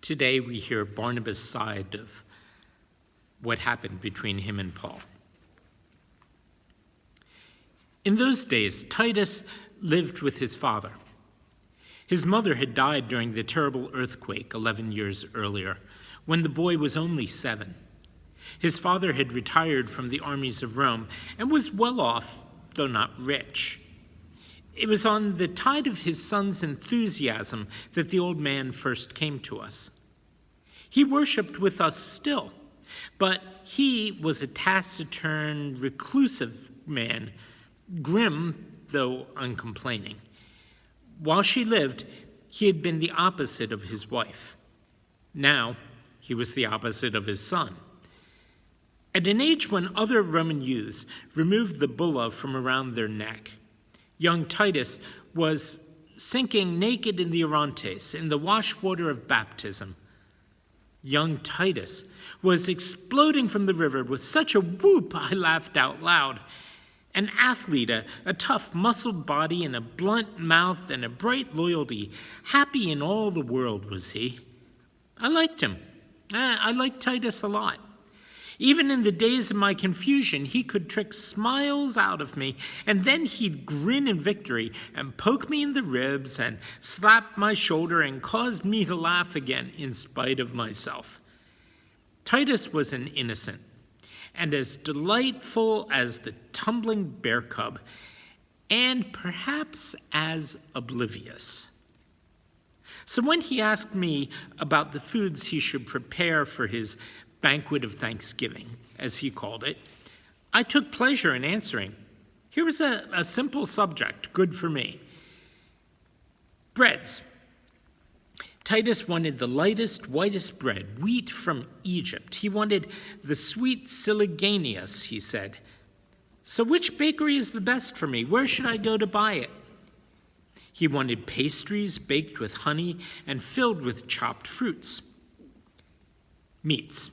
Today we hear Barnabas' side of what happened between him and Paul. In those days, Titus lived with his father. His mother had died during the terrible earthquake 11 years earlier, when the boy was only 7. His father had retired from the armies of Rome and was well off, though not rich. It was on the tide of his son's enthusiasm that the old man first came to us. He worshipped with us still, but he was a taciturn, reclusive man, grim though uncomplaining. While she lived, he had been the opposite of his wife. Now, he was the opposite of his son. At an age when other Roman youths removed the bulla from around their neck, young Titus was sinking naked in the Orontes, in the wash-water of baptism. Young Titus was exploding from the river with such a whoop I laughed out loud. An athlete, a tough, muscled body and a blunt mouth and a bright loyalty. Happy in all the world was he. I liked him. I liked Titus a lot. Even in the days of my confusion, he could trick smiles out of me, and then he'd grin in victory and poke me in the ribs and slap my shoulder and cause me to laugh again in spite of myself. Titus was an innocent, and as delightful as the tumbling bear cub, and perhaps as oblivious. So when he asked me about the foods he should prepare for his banquet of Thanksgiving, as he called it, I took pleasure in answering. Here was a simple subject, good for me. Breads. Titus wanted the lightest, whitest bread, wheat from Egypt. He wanted the sweet Siliganius, he said. So which bakery is the best for me? Where should I go to buy it? He wanted pastries baked with honey and filled with chopped fruits. Meats.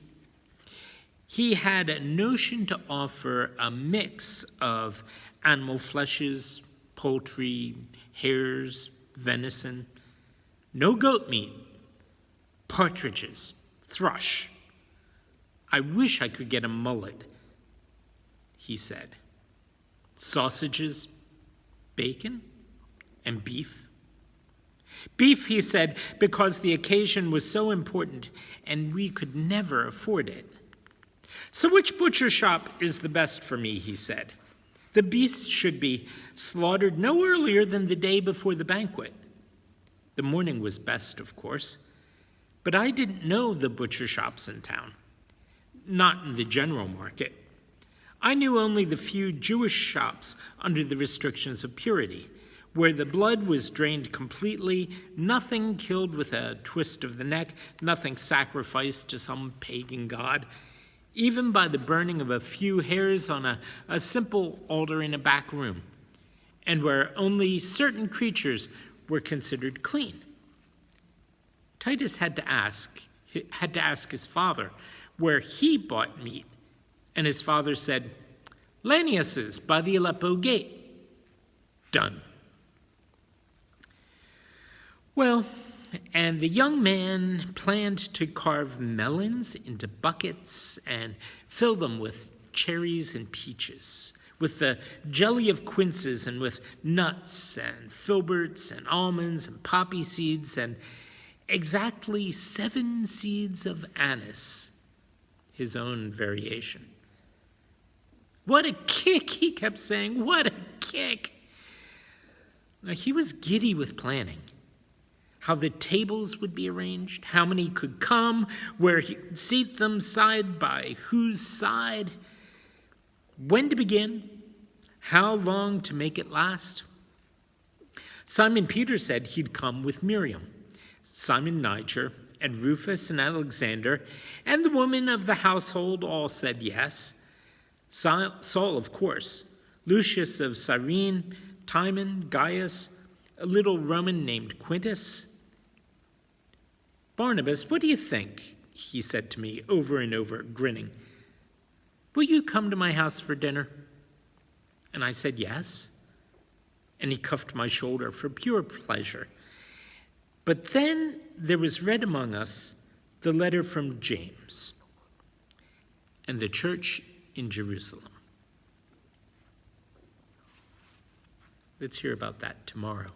He had a notion to offer a mix of animal fleshes, poultry, hares, venison. No goat meat, partridges, thrush. I wish I could get a mullet, he said. Sausages, bacon, and beef. Beef, he said, because the occasion was so important and we could never afford it. So which butcher shop is the best for me, he said. The beasts should be slaughtered no earlier than the day before the banquet. The morning was best, of course, but I didn't know the butcher shops in town, not in the general market. I knew only the few Jewish shops under the restrictions of purity, where the blood was drained completely, nothing killed with a twist of the neck, nothing sacrificed to some pagan god, even by the burning of a few hairs on a simple altar in a back room, and where only certain creatures were considered clean. Titus had to ask his father where he bought meat, and his father said, Lanius's by the Aleppo gate. Done. Well, and the young man planned to carve melons into buckets and fill them with cherries and peaches, with the jelly of quinces and with nuts and filberts and almonds and poppy seeds and exactly 7 seeds of anise, his own variation. What a kick, he kept saying, what a kick. Now, he was giddy with planning. How the tables would be arranged, how many could come, where he'd seat them side by whose side, when to begin, how long to make it last. Simon Peter said he'd come with Miriam, Simon Niger, and Rufus and Alexander, and the women of the household all said yes. Saul, of course, Lucius of Cyrene, Timon, Gaius, a little Roman named Quintus. Barnabas, what do you think? He said to me over and over, grinning. Will you come to my house for dinner? And I said yes. And he cuffed my shoulder for pure pleasure. But then there was read among us the letter from James and the church in Jerusalem. Let's hear about that tomorrow.